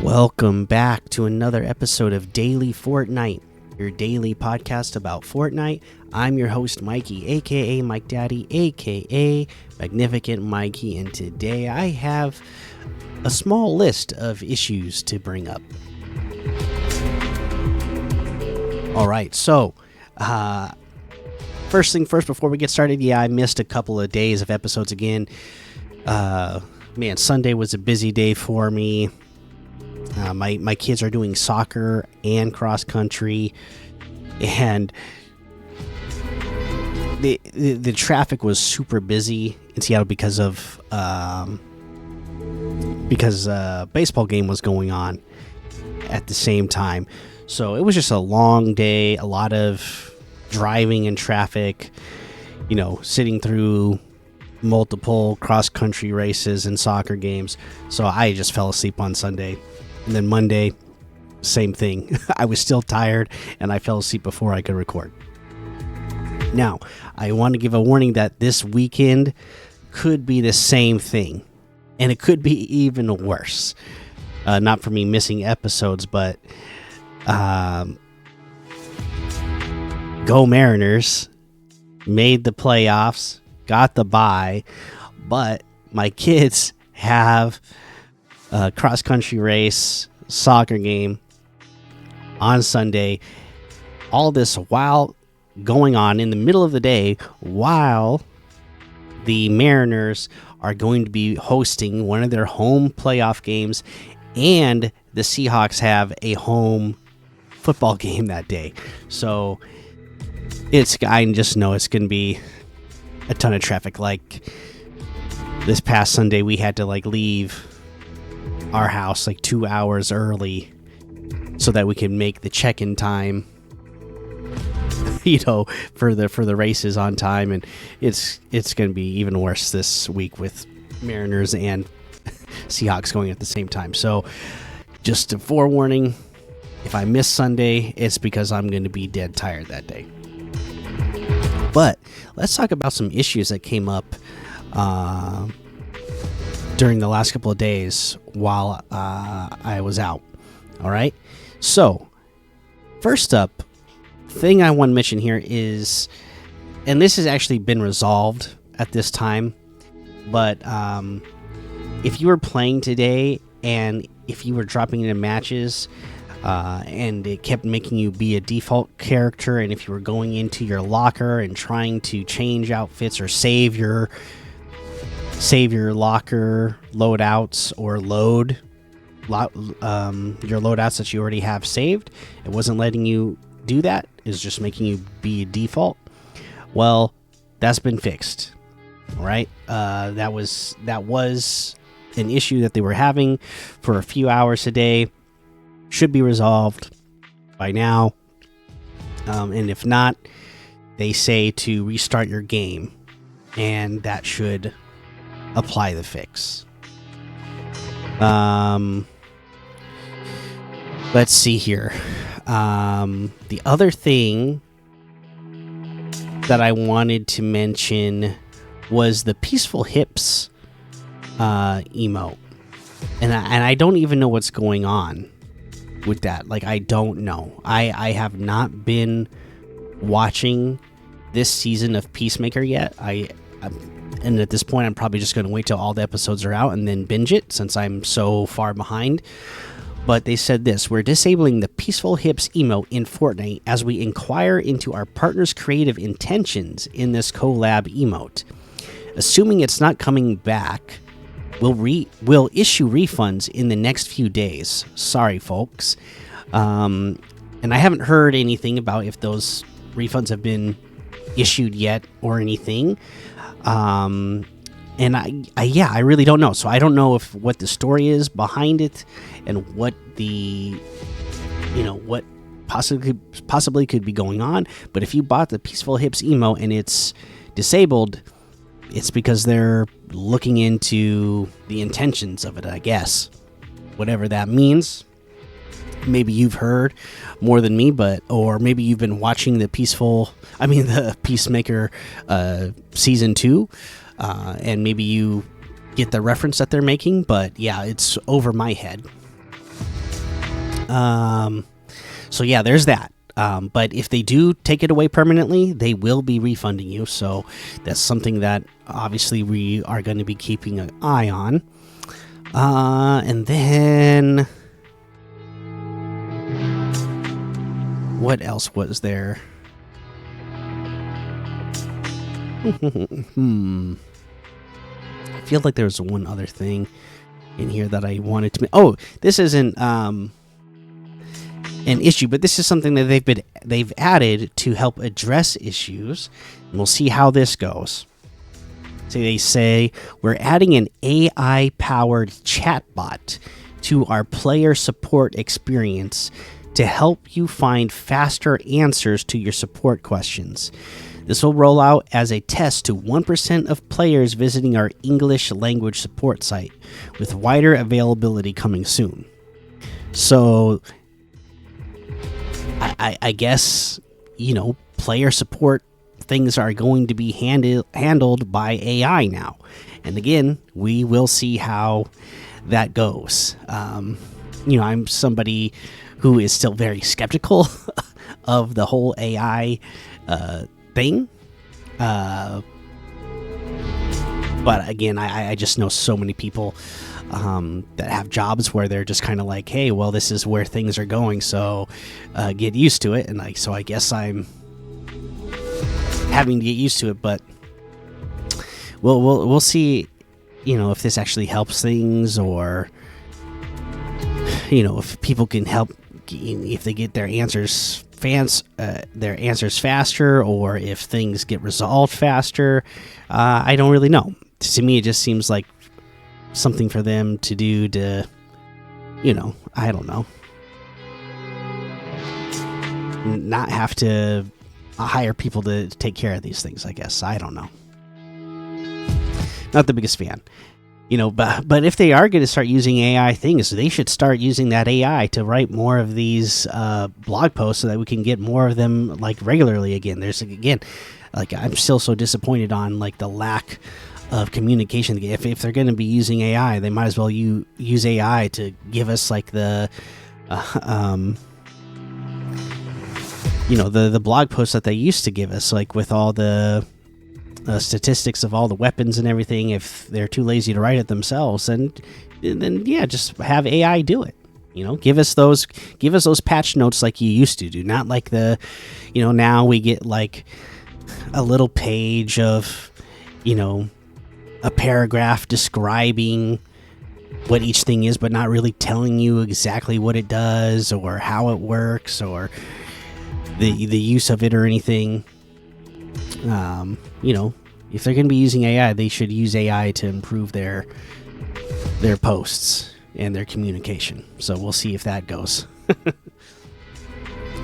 Welcome back to another episode of Daily Fortnite, your daily podcast about Fortnite. I'm your host, Mikey, aka Mike Daddy, aka Magnificent Mikey, and today I have a small list of issues to bring up. Alright, so, first thing first, before we get started, I missed a couple of days of episodes again. Man, Sunday was a busy day for me. My kids are doing soccer and cross country, and the traffic was super busy in Seattle because baseball game was going on at the same time. So it was just a long day, a lot of driving and traffic, sitting through multiple cross country races and soccer games. So I just fell asleep on Sunday. And then Monday, same thing. I was still tired, and I fell asleep before I could record. Now, I want to give a warning that this weekend could be the same thing, and it could be even worse. Not for me missing episodes, but Go Mariners made the playoffs, got the bye, but my kids have cross country race, soccer game on Sunday. All this while going on in the middle of the day, while the Mariners are going to be hosting one of their home playoff games, and the Seahawks have a home football game that day. So I just know it's going to be a ton of traffic. Like this past Sunday, we had to leave our house 2 hours early so that we can make the check-in time for the races on time, and it's going to be even worse this week with Mariners and Seahawks going at the same time. So just a forewarning, if I miss Sunday, it's because I'm going to be dead tired that day. But let's talk about some issues that came up during the last couple of days while I was out. All right. So first up, thing I want to mention here is, and this has actually been resolved at this time, but if you were playing today and if you were dropping into matches and it kept making you be a default character, and if you were going into your locker and trying to change outfits or save your locker loadouts or load your loadouts that you already have saved, it wasn't letting you do that. It's just making you be a default. Well, that's been fixed. All right, that was an issue that they were having for a few hours today. Should be resolved by now, and if not, they say to restart your game, and that should apply the fix. Let's see here. The other thing that I wanted to mention was the Peaceful Hips emote, and I don't even know what's going on with that. I don't know. I have not been watching this season of Peacemaker yet. And at this point, I'm probably just going to wait till all the episodes are out and then binge it, since I'm so far behind. But they said this: we're disabling the Peaceful Hips emote in Fortnite as we inquire into our partner's creative intentions in this collab emote. Assuming it's not coming back, we'll issue refunds in the next few days. Sorry, folks. And I haven't heard anything about if those refunds have been issued yet or anything. And I really don't know. So I don't know what the story is behind it, and what what possibly could be going on. But if you bought the Peaceful Hips emo and it's disabled, it's because they're looking into the intentions of it, I guess. Whatever that means. Maybe you've heard more than me, or maybe you've been watching the Peacemaker season 2, and maybe you get the reference that they're making. But yeah, it's over my head. So yeah, there's that. But if they do take it away permanently, they will be refunding you. So that's something that obviously we are going to be keeping an eye on. And then what else was there? I feel like there was one other thing in here that I wanted to. Oh, this isn't an issue, but this is something that they've added to help address issues, and we'll see how this goes. So they say we're adding an AI-powered chatbot to our player support experience to help you find faster answers to your support questions. This will roll out as a test to 1% of players visiting our English language support site, with wider availability coming soon. So, I guess, player support things are going to be handled by AI now. And again, we will see how that goes. I'm somebody who is still very skeptical of the whole AI thing. But again, I just know so many people that have jobs where they're just kind of like, hey, well, this is where things are going, so get used to it. And so I guess I'm having to get used to it, but we'll see, if this actually helps things, or if people can help, if they get their answers faster, or if things get resolved faster. I don't really know. To me, it just seems like something for them to do to, I don't know, not have to hire people to take care of these things, I guess. I don't know. Not the biggest fan. But if they are going to start using AI things, they should start using that AI to write more of these blog posts so that we can get more of them like regularly again. I'm still so disappointed on like the lack of communication. If they're going to be using AI, they might as well use AI to give us like the the blog posts that they used to give us, like with all the statistics of all the weapons and everything. If they're too lazy to write it themselves, then yeah, just have AI do it. Give us those patch notes like you used to do, not like now we get like a little page of a paragraph describing what each thing is, but not really telling you exactly what it does or how it works or the use of it or anything. If they're going to be using AI, they should use AI to improve their posts and their communication. So we'll see if that goes.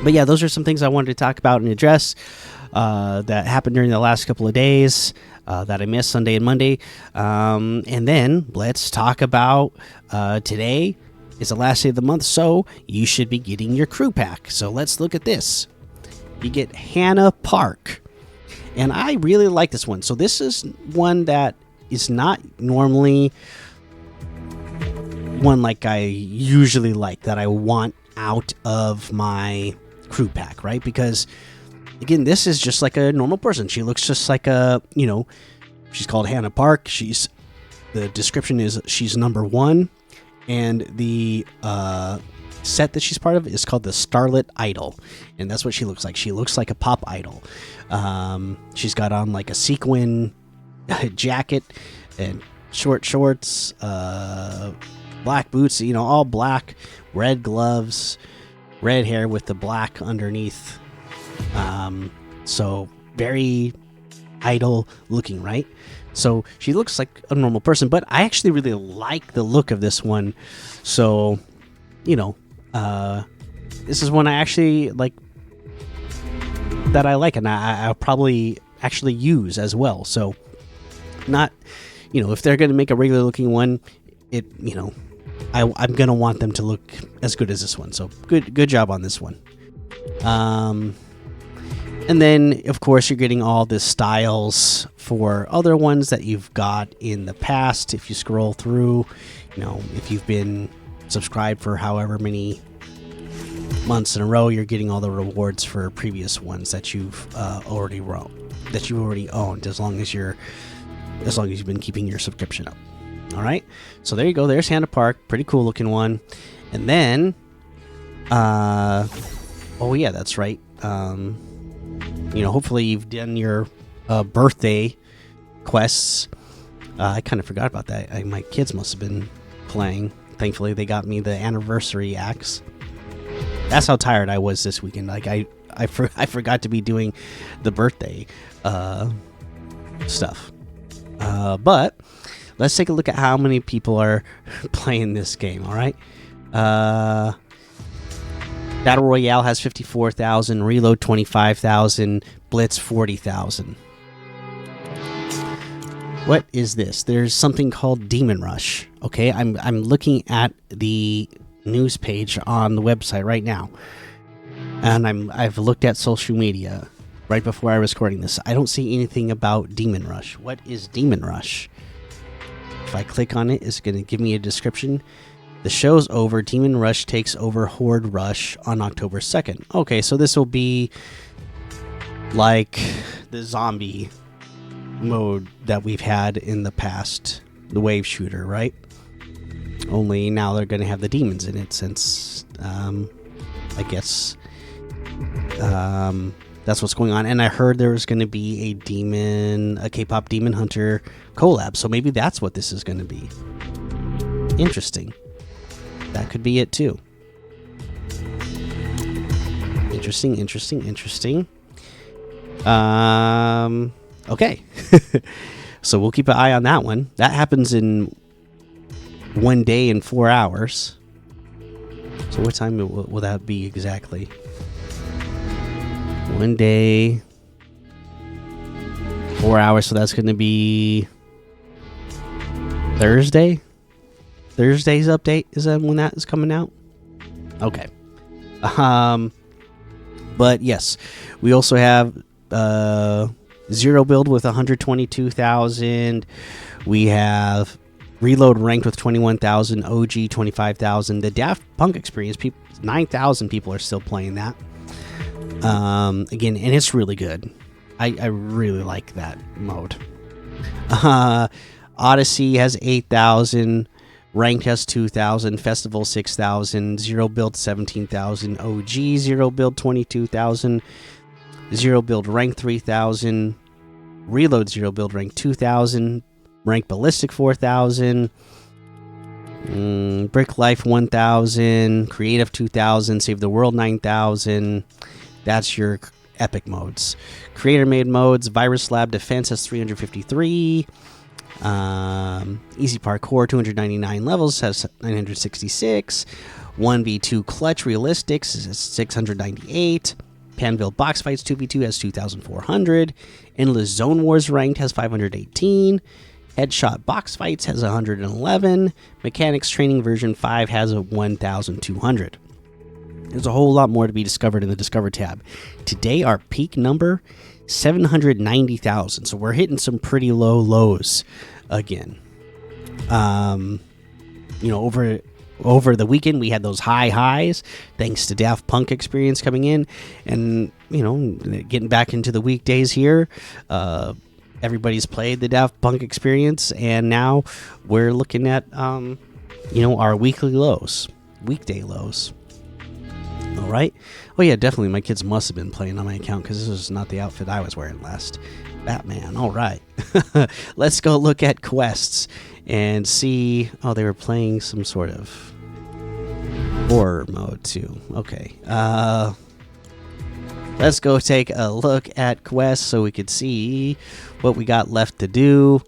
But yeah, those are some things I wanted to talk about and address that happened during the last couple of days that I missed, Sunday and Monday. And then let's talk about today is the last day of the month, so you should be getting your crew pack. So let's look at this. You get Hannah Park. And I really like this one. So this is one that is not normally one like I usually like, that I want out of my crew pack, right? Because again, this is just like a normal person. She looks just like she's called Hannah Park. The description is she's number 1, and the set that she's part of is called the Starlit Idol, and that's what she looks like. She looks like a pop idol. She's got on like a sequin jacket and short shorts, black boots, all black, red gloves, red hair with the black underneath. So very idol looking, right? So she looks like a normal person, but I actually really like the look of this one. So, this is one I actually like, that I like, and I'll probably actually use as well. So not, if they're going to make a regular looking one, I'm going to want them to look as good as this one. So good job on this one. And then, of course, you're getting all the styles for other ones that you've got in the past. If you scroll through, if you've been subscribed for however many months in a row, you're getting all the rewards for previous ones that you've already owned, as long as you've been keeping your subscription up. All right, so there you go. There's Hannah Park, pretty cool looking one. And then, oh yeah, that's right. Hopefully you've done your birthday quests. I kind of forgot about that. My kids must have been playing. Thankfully, they got me the anniversary axe. That's how tired I was this weekend. Like I forgot to be doing the birthday stuff. But let's take a look at how many people are playing this game. All right. Battle Royale has 54,000, Reload 25,000, Blitz 40,000. What is this? There's something called Demon Rush. Okay, I'm looking at the news page on the website right now, and I've looked at social media right before I was recording this. I don't see anything about Demon Rush. What is Demon Rush? If I click on it, it's going to give me a description. The show's over. Demon Rush takes over Horde Rush on October 2nd. Okay, so this will be like the zombie mode that we've had in the past, the wave shooter, right? Only now they're going to have the demons in it, since I guess that's what's going on. And I heard there was going to be a K-pop Demon Hunter collab, so maybe that's what this is going to be. Interesting. That could be it too. Interesting. Okay. So we'll keep an eye on that one. That happens in 1 day and 4 hours. So what time will that be exactly? 1 day, 4 hours. So that's going to be Thursday. Thursday's update, is that when that is coming out? Okay. But yes, we also have Zero Build with 122,000. We have Reload ranked with 21,000. OG 25,000. The Daft Punk Experience, 9,000 people are still playing that. Again, and it's really good. I really like that mode. Odyssey has 8,000. Ranked has 2,000, Festival 6,000, Zero Build 17,000, OG Zero Build 22,000, Zero Build Rank 3,000, Reload Zero Build Rank 2,000, Rank Ballistic 4,000, Brick Life 1,000, Creative 2,000, Save the World 9,000. That's your epic modes. Creator made modes, Virus Lab Defense has 353. Easy Parkour 299 levels has 966. 1v2 Clutch Realistics is 698. Panville Box Fights 2v2 has 2400. Endless Zone Wars Ranked has 518. Headshot Box Fights has 111. Mechanics Training version 5 has a 1200. There's a whole lot more to be discovered in the Discover tab. Today our peak number 790,000. So we're hitting some pretty low lows again. Over the weekend we had those high highs thanks to Daft Punk Experience coming in, and getting back into the weekdays here. Everybody's played the Daft Punk Experience, and now we're looking at our weekly lows, weekday lows. All right. Oh yeah, definitely. My kids must have been playing on my account, because this was not the outfit I was wearing last. Batman. All right. Let's go look at quests and see. Oh, they were playing some sort of horror mode too. Okay. Let's go take a look at quests so we could see what we got left to do.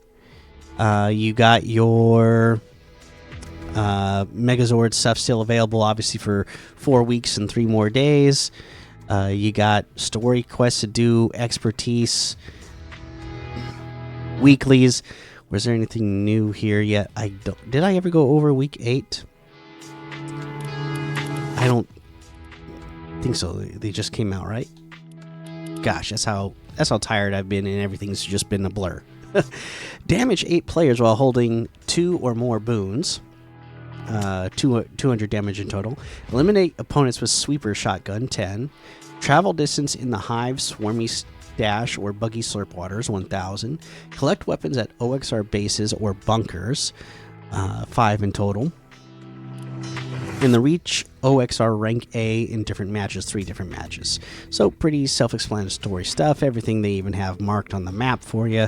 You got your Megazord stuff still available, obviously, for 4 weeks and 3 more days. You got story quests to do, expertise, weeklies. Was there anything new here yet? Did I ever go over week 8? I don't think so. They just came out, right? Gosh, that's how tired I've been, and everything's just been a blur. Damage 8 players while holding 2 or more boons. 200 damage in total. Eliminate opponents with sweeper shotgun, 10. Travel distance in the hive, swarmy stash, or buggy slurp waters, 1,000. Collect weapons at OXR bases or bunkers, 5 in total. In the Reach OXR rank A in different matches, 3 different matches. So pretty self-explanatory stuff. Everything they even have marked on the map for you.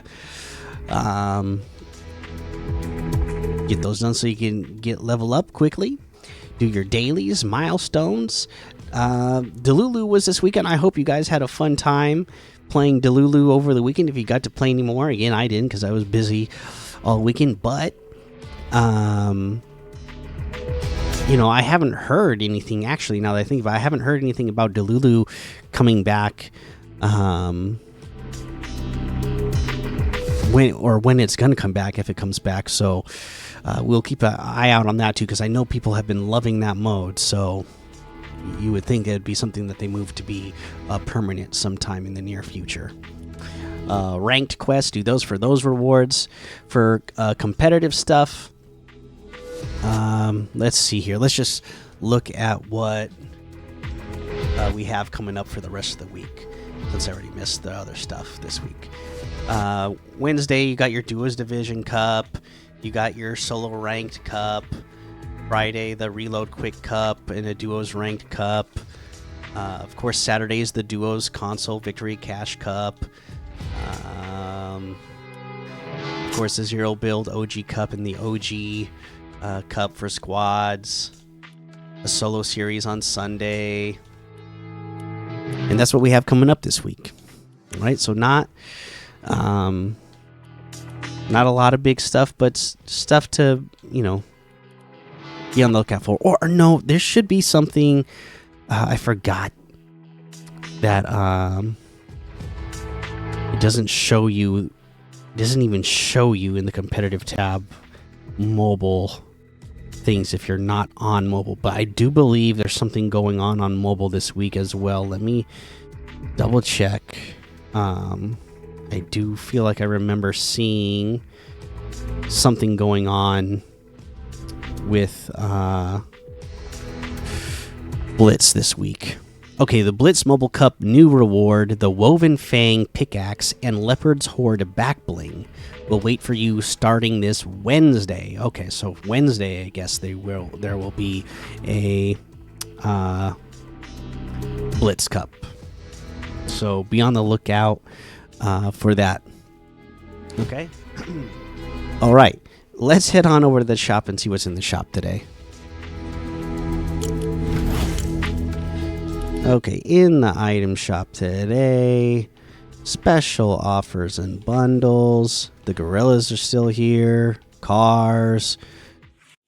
Get those done so you can level up quickly. Do your dailies, milestones. Delulu was this weekend. I hope you guys had a fun time playing Delulu over the weekend. If you got to play any more, again, I didn't because I was busy all weekend. But you know, I haven't heard anything, actually, now that I think about it, I haven't heard anything about Delulu coming back, when it's going to come back, if it comes back. So we'll keep an eye out on that, too, because I know people have been loving that mode. So you would think it would be something that they move to be permanent sometime in the near future. Ranked quests, do those for those rewards. For competitive stuff, let's see here. Let's just look at what we have coming up for the rest of the week, since I already missed the other stuff this week. Wednesday, you got your Duos Division Cup. You got your Solo Ranked Cup. Friday, the Reload Quick Cup and a Duos Ranked Cup. Of course, Saturday is the Duos Console Victory Cash Cup. Of course, the Zero Build OG Cup and the OG Cup for squads, a solo series on Sunday, and that's what we have coming up this week. All right, so not a lot of big stuff, but stuff to, you know, be on the lookout for. Or no, there should be something I forgot that it doesn't show you. It doesn't even show you in the competitive tab mobile things if you're not on mobile, but I do believe there's something going on mobile this week as well. Let me double check. I do feel like I remember seeing something going on with Blitz this week. Okay, the Blitz Mobile Cup new reward, the Woven Fang Pickaxe and Leopard's Horde Back Bling, will wait for you starting this Wednesday. Okay, so Wednesday, I guess there will be a Blitz Cup. So be on the lookout for that. Okay. All right, let's head on over to the shop and see what's in the shop today. Okay, in the item shop today, special offers and bundles. The gorillas are still here. Cars,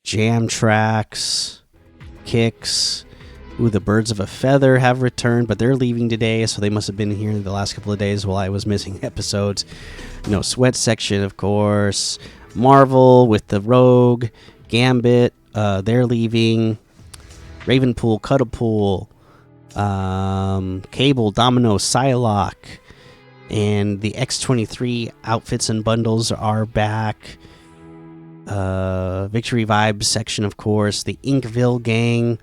jam tracks, kicks. Ooh, the birds of a feather have returned, but they're leaving today, so they must have been here the last couple of days while I was missing episodes. No sweat section, of course. Marvel with the rogue, Gambit, they're leaving. Ravenpool, Cuddlepool, Cable, Domino, Psylocke, and the X23 outfits and bundles are back. Victory Vibes section, of course. The Inkville Gang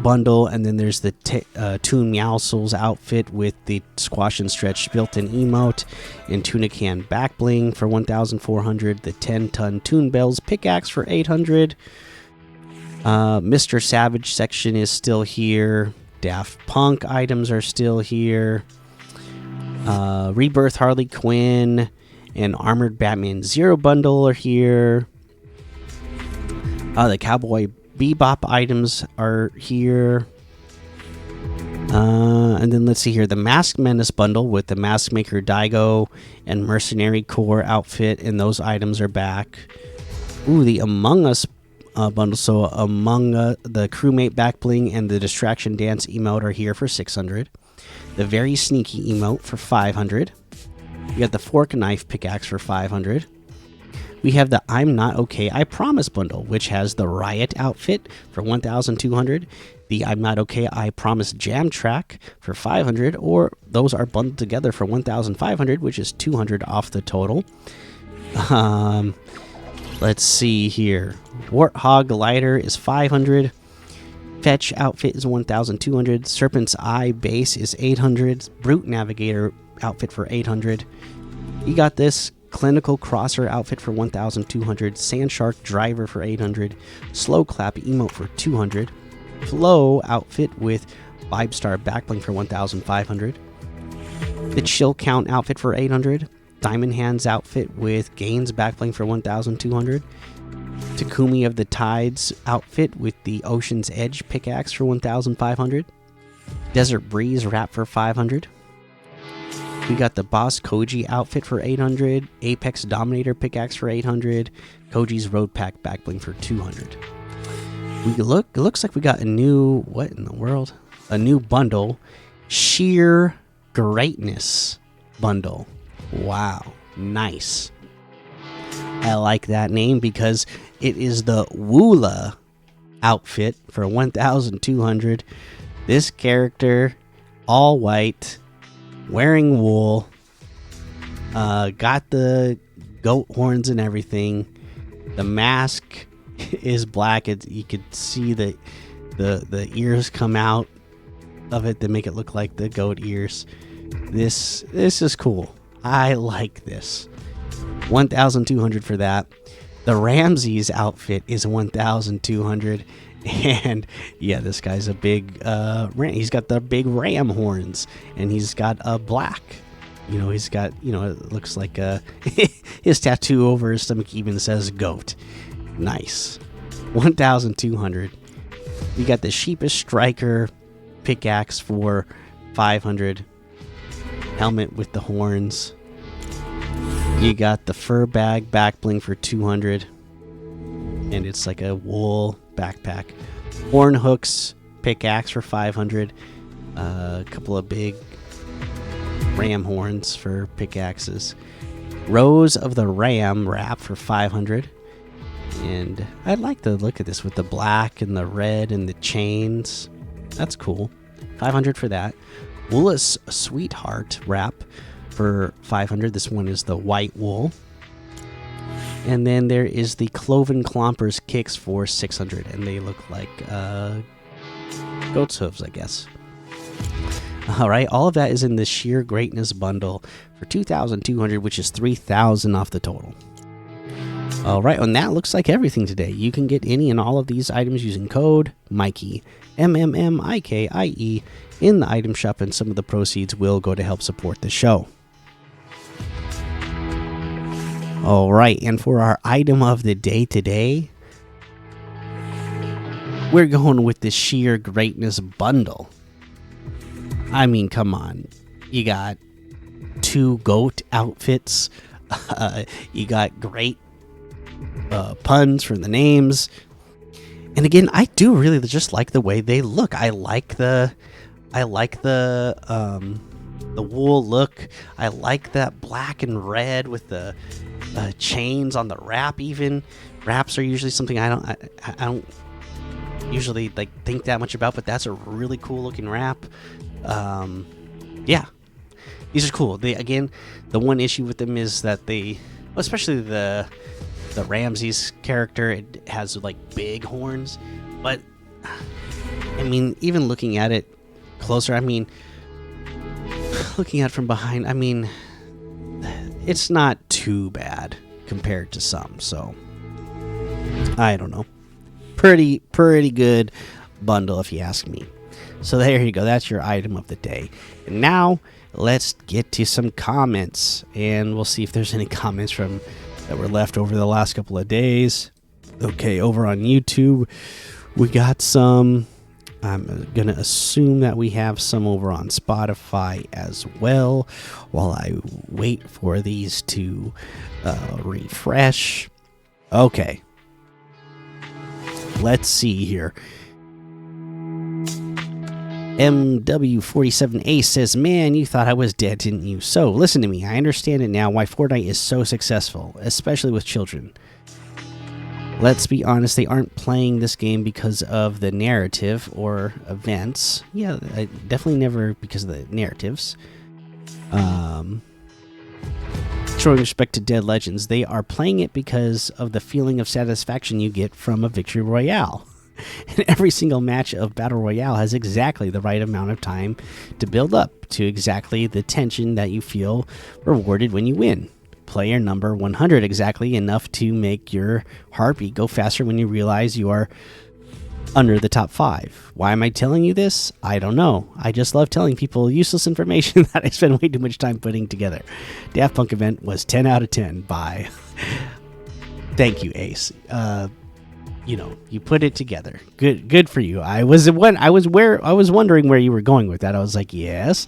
bundle, and then there's the Toon Meowscles outfit with the Squash and Stretch built-in emote and Tuna Can back bling for 1,400. The 10-ton Toon Bells pickaxe for 800. Mr. Savage section is still here. Daft Punk items are still here. Rebirth Harley Quinn and Armored Batman Zero bundle are here. The Cowboy Bebop items are here. And then let's see here. The Mask Menace bundle with the Mask Maker Daigo and Mercenary Core outfit, and those items are back. Ooh, the Among Us bundle. So Among the Crewmate back bling and the Distraction Dance emote are here for 600. The Very Sneaky emote for 500. We got the Fork Knife pickaxe for 500. We have the I'm Not Okay, I Promise bundle, which has the Riot outfit for 1,200. The I'm Not Okay, I Promise jam track for 500, or those are bundled together for 1,500, which is 200 off the total. Let's see here. Warthog Glider is 500. Fetch outfit is 1,200. Serpent's Eye base is 800. Brute Navigator outfit for 800. You got this Clinical Crosser outfit for 1,200. Sand Shark Driver for 800. Slow Clap emote for 200. Flow outfit with Vibe Star Backbling for 1,500. The Chill Count outfit for 800. Diamond Hands outfit with Gains Backbling for 1,200. Takumi of the Tides outfit with the Ocean's Edge pickaxe for 1,500. Desert Breeze wrap for 500. We got the Boss Koji outfit for 800. Apex Dominator pickaxe for 800. Koji's Road Pack backbling for 200. It looks like we got a new, what in the world? A new bundle. Sheer Greatness bundle. Wow, nice. I like that name because it is the Woola outfit for 1,200. This character, all white, wearing wool, got the goat horns and everything. The mask is black. You could see that the ears come out of it to make it look like the goat ears. This is cool. I like this. 1,200 for that. The Ramses outfit is 1,200. And yeah, this guy's a big ram. He's got the big ram horns, and he's got a black. He's got, it looks like his tattoo over his stomach even says goat. Nice. 1,200. We got the Sheepish Striker pickaxe for 500. Helmet with the horns. You got the Fur Bag back bling for 200. And it's like a wool backpack. Horn Hooks pickaxe for 500. A couple of big ram horns for pickaxes. Rose of the Ram wrap for 500. And I like the look of this with the black and the red and the chains. That's cool. 500 for that. Woola's Sweetheart wrap for 500. This one is the white wool. And then there is the Cloven Clompers kicks for 600, and they look like goat's hooves, I guess. All right, all of that is in the Sheer Greatness bundle for 2,200, which is 3,000 off the total. All right, and that looks like everything today. You can get any and all of these items using code Mikey, MMMIKIE, in the item shop, and some of the proceeds will go to help support the show. All right, and for our item of the day today, we're going with the Sheer Greatness bundle. I mean, come on. You got 2 goat outfits. You got great puns for the names. And again, I do really just like the way they look. I like the wool look. I like that black and red with the chains on the wrap. Even wraps are usually something I don't usually think that much about, but that's a really cool looking wrap. Yeah, these are cool. The one issue with them is that especially the Ramses character, it has like big horns, but I mean, even looking at it closer, I mean, looking at it from behind, I mean, it's not too bad compared to some, so I don't know. Pretty good bundle if you ask me. So there you go. That's your item of the day. And now let's get to some comments, and we'll see if there's any comments that were left over the last couple of days. Okay, over on YouTube, we got some. I'm going to assume that we have some over on Spotify as well while I wait for these to refresh. Okay. Let's see here. MW47A says, man, you thought I was dead, didn't you? So, listen to me. I understand it now why Fortnite is so successful, especially with children. Let's be honest, they aren't playing this game because of the narrative or events. Yeah, showing respect to dead legends. They are playing it because of the feeling of satisfaction you get from a victory royale. And every single match of Battle Royale has exactly the right amount of time to build up to exactly the tension that you feel rewarded when you win. Player number 100, exactly enough to make your heartbeat go faster when you realize you are under the top 5. Why am I telling you this? I don't know. I just love telling people useless information that I spend way too much time putting together. Daft Punk event was 10 out of 10. Bye. Thank you, Ace. You put it together. Good for you. I was wondering where you were going with that. I was like, yes.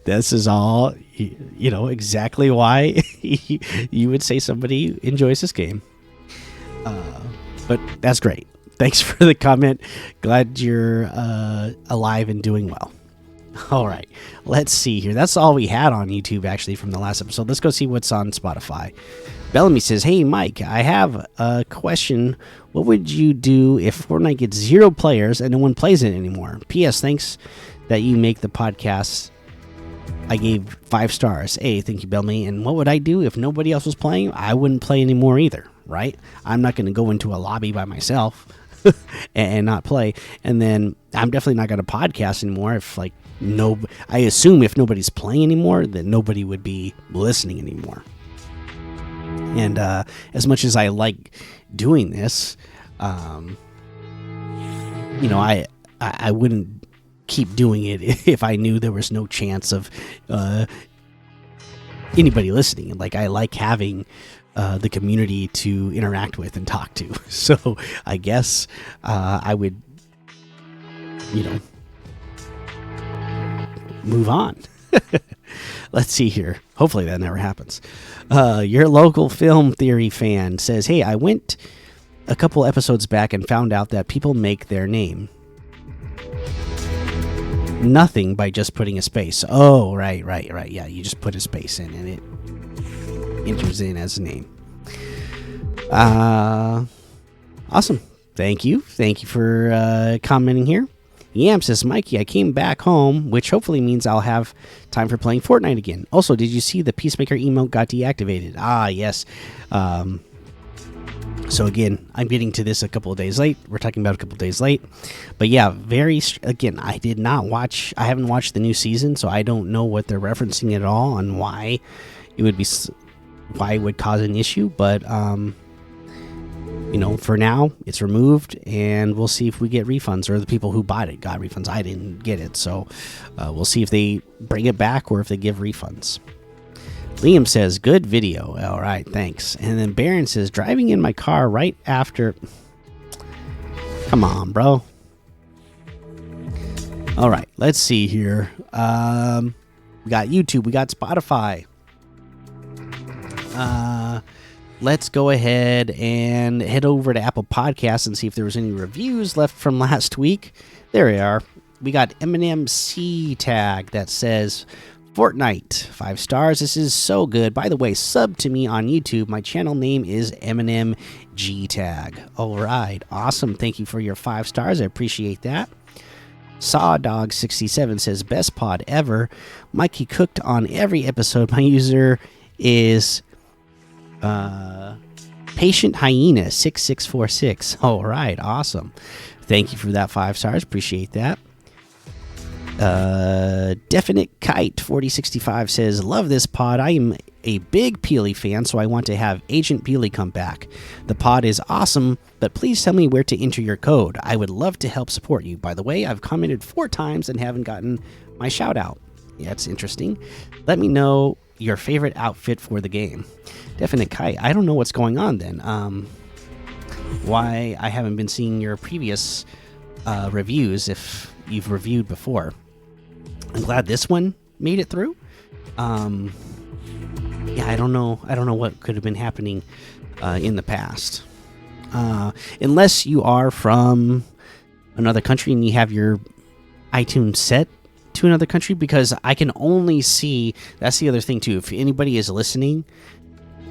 This is all exactly why you would say somebody enjoys this game. But that's great. Thanks for the comment. Glad you're alive and doing well. All right, let's see here. That's all we had on YouTube, actually, from the last episode. Let's go see what's on Spotify. Bellamy says, hey, Mike, I have a question. What would you do if Fortnite gets 0 players and no one plays it anymore? P.S. Thanks that you make the podcast. I gave 5 stars. Hey, thank you, Bellamy. And what would I do if nobody else was playing? I wouldn't play anymore either, right? I'm not going to go into a lobby by myself and not play. And then I'm definitely not going to podcast anymore if, I assume if nobody's playing anymore, that nobody would be listening anymore. And as much as I like doing this, I wouldn't keep doing it if I knew there was no chance of anybody listening. I like having the community to interact with and talk to. So I guess I would, move on. Let's see here. Hopefully that never happens. Your local film theory fan says, hey, I went a couple episodes back and found out that people make their name nothing by just putting a space. Oh, right. Yeah, you just put a space in and it enters in as a name. Awesome. Thank you for commenting here. Yam says, Mikey, I came back home, which hopefully means I'll have time for playing Fortnite again. Also, did you see the Peacemaker emote got deactivated? Ah, yes. So again, I'm getting to this a couple of days late. We're talking about a couple of days late. But yeah, again, I haven't watched the new season, so I don't know what they're referencing at all on why it would cause an issue. But, for now, it's removed, and we'll see if we get refunds, or the people who bought it got refunds. I didn't get it, so we'll see if they bring it back or if they give refunds. Liam says, good video. All right, thanks. And then Baron says, driving in my car right after... Come on, bro. All right, let's see here. We got YouTube. We got Spotify. Let's go ahead and head over to Apple Podcasts and see if there was any reviews left from last week. There we are. We got Eminem C tag that says... Fortnite, 5 stars. This is so good. By the way, sub to me on YouTube. My channel name is Eminem G Tag. All right, awesome. Thank you for your 5 stars. I appreciate that. Sawdog67 says best pod ever. Mikey cooked on every episode. My user is Patient Hyena 6646. All right, awesome. Thank you for that 5 stars. Appreciate that. Definite Kite 4065 says, love this pod. I am a big Peely fan, so I want to have Agent Peely come back. The pod is awesome, but please tell me where to enter your code. I would love to help support you. By the way, I've commented 4 times and haven't gotten my shout out. Yeah, it's interesting. Let me know your favorite outfit for the game. Definite Kite, I don't know what's going on then. Why I haven't been seeing your previous reviews if you've reviewed before. I'm glad this one made it through. Yeah, I don't know what could have been happening in the past. Unless you are from another country and you have your iTunes set to another country, because I can only see, that's the other thing too, if anybody is listening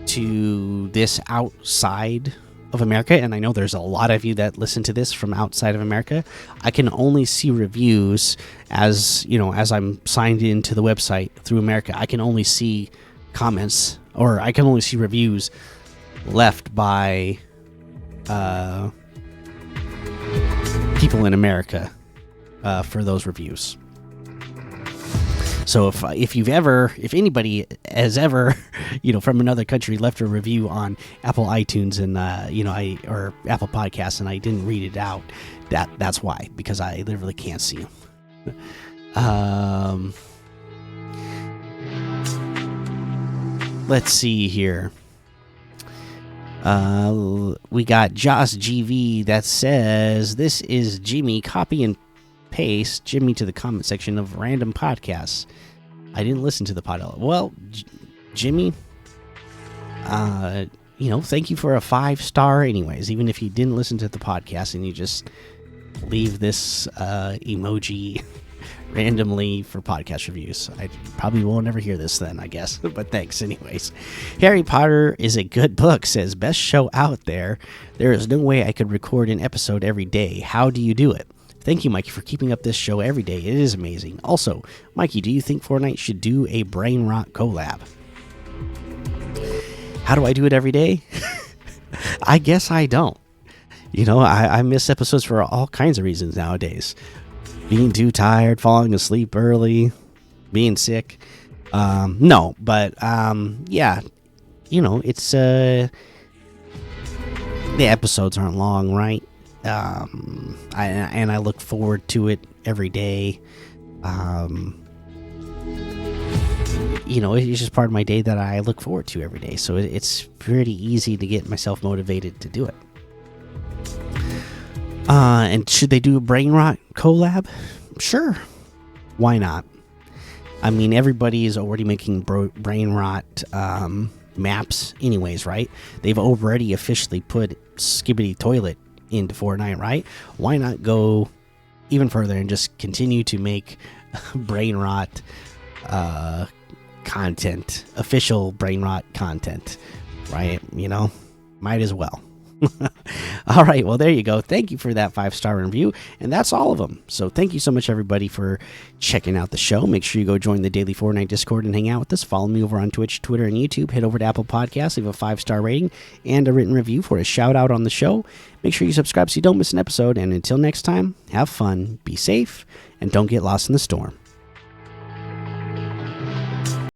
to this outside of America, and I know there's a lot of you that listen to this from outside of America, I can only see reviews as I'm signed into the website through America. I can only see comments, or I can only see reviews left by people in America for those reviews. So if anybody has ever, from another country left a review on Apple iTunes and or Apple Podcasts, and I didn't read it out, that's why, because I literally can't see them. Let's see here. We got Joss GV that says, "This is Jimmy. Copy and paste Jimmy to the comment section of random podcasts. I didn't listen to the pod." Well, Jimmy, thank you for a 5-star anyways, even if you didn't listen to the podcast and you just leave this emoji randomly for podcast reviews. I probably will never hear this then, I guess, but thanks anyways. Harry Potter is a good book, says, "Best show out there. There is no way I could record an episode every day. How do you do it? Thank you, Mikey, for keeping up this show every day. It is amazing. Also, Mikey, do you think Fortnite should do a Brain Rot collab?" How do I do it every day? I guess I don't. I miss episodes for all kinds of reasons nowadays. Being too tired, falling asleep early, being sick. No, but yeah, it's the episodes aren't long, right? I look forward to it every day. It's just part of my day that I look forward to every day. So it's pretty easy to get myself motivated to do it. And should they do a Brain Rot collab? Sure. Why not? I mean, everybody is already making Brain Rot maps anyways, right? They've already officially put Skibbity Toilet into Fortnite, right? Why not go even further and just continue to make Brain Rot content, official Brain Rot content, right? Might as well. All right, well, there you go. Thank you for that 5-star review, and that's all of them. So thank you so much, everybody, for checking out the show. Make sure you go join the Daily Fortnite Discord and hang out with us. Follow me over on Twitch, Twitter, and YouTube. Head over to Apple Podcasts, leave a 5-star rating and a written review for a shout-out on the show. Make sure you subscribe so you don't miss an episode, and until next time, have fun, be safe, and don't get lost in the storm.